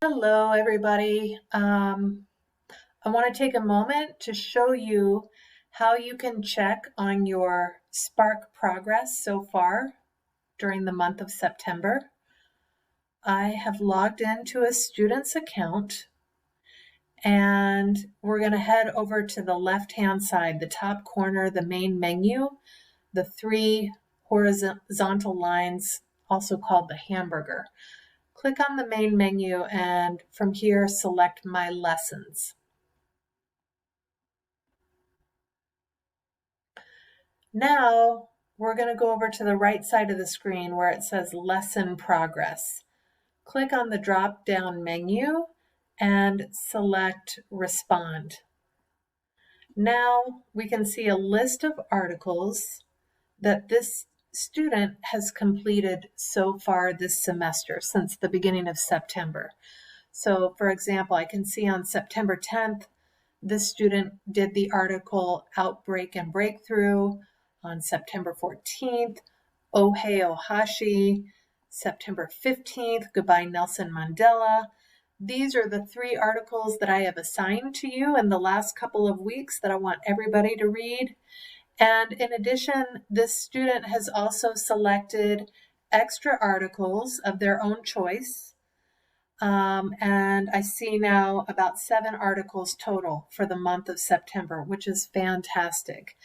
Hello, everybody. I want to take a moment to show you how you can check on your Spark progress so far during the month of September. I have logged into a student's account and we're going to head over to the left-hand side, the top corner, the main menu, the three horizontal lines, also called the hamburger. Click on the main menu and from here select My Lessons. Now we're going to go over to the right side of the screen where it says Lesson Progress. Click on the drop-down menu and select Respond. Now we can see a list of articles that this student has completed so far this semester since the beginning of September. So for example, I can see on September 10th, this student did the article Outbreak and Breakthrough. On September 14th, Ohei Ohashi. September 15th, Goodbye Nelson Mandela. These are the three articles that I have assigned to you in the last couple of weeks that I want everybody to read. And in addition, this student has also selected extra articles of their own choice. And I see now about 7 articles total for the month of September, which is fantastic.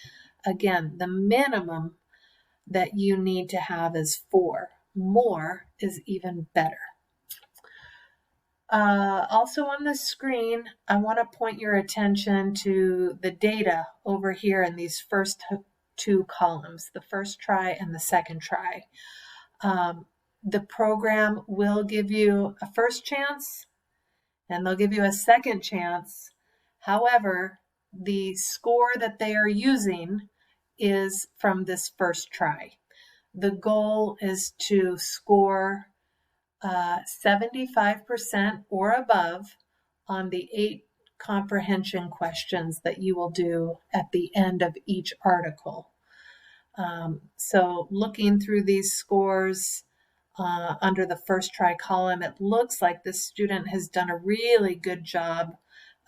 Again, the minimum that you need to have is 4. More is even better. Also on the screen, I want to point your attention to the data over here in these first 2 columns, the first try and the second try. The program will give you a first chance and they'll give you a second chance. However, the score that they are using is from this first try. The goal is to score 75% or above on the 8 comprehension questions that you will do at the end of each article. So looking through these scores under the first try column, it looks like this student has done a really good job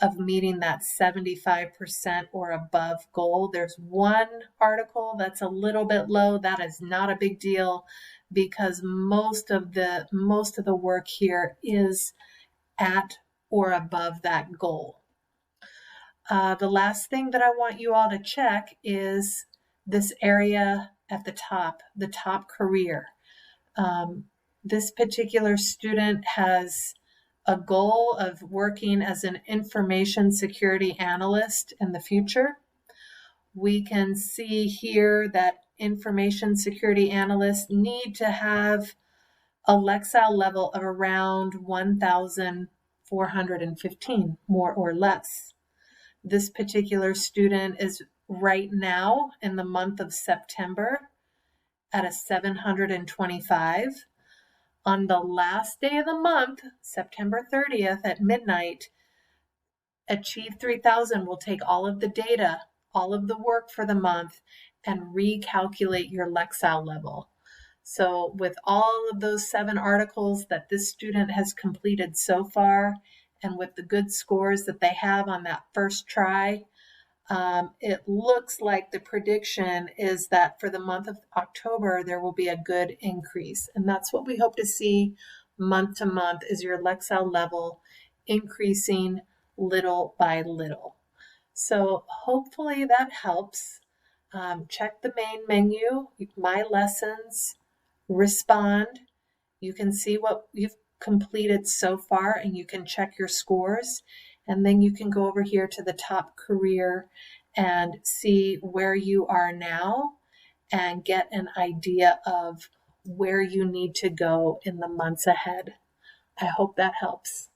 of meeting that 75% or above goal. There's one article that's a little bit low. That is not a big deal because most of the work here is at or above that goal. The last thing that I want you all to check is this area at the top career. This particular student has a goal of working as an information security analyst in the future. We can see here that information security analysts need to have a Lexile level of around 1,415, more or less. This particular student is right now in the month of September at a 725. On the last day of the month, September 30th at midnight, Achieve 3000 will take all of the data, all of the work for the month, and recalculate your Lexile level. So with all of those 7 articles that this student has completed so far, and with the good scores that they have on that first try, it looks like the prediction is that for the month of October, there will be a good increase. And that's what we hope to see month to month is your Lexile level increasing little by little. So hopefully that helps. Check the main menu, My Lessons, Respond. You can see what you've completed so far and you can check your scores. And then you can go over here to the top career and see where you are now and get an idea of where you need to go in the months ahead. I hope that helps.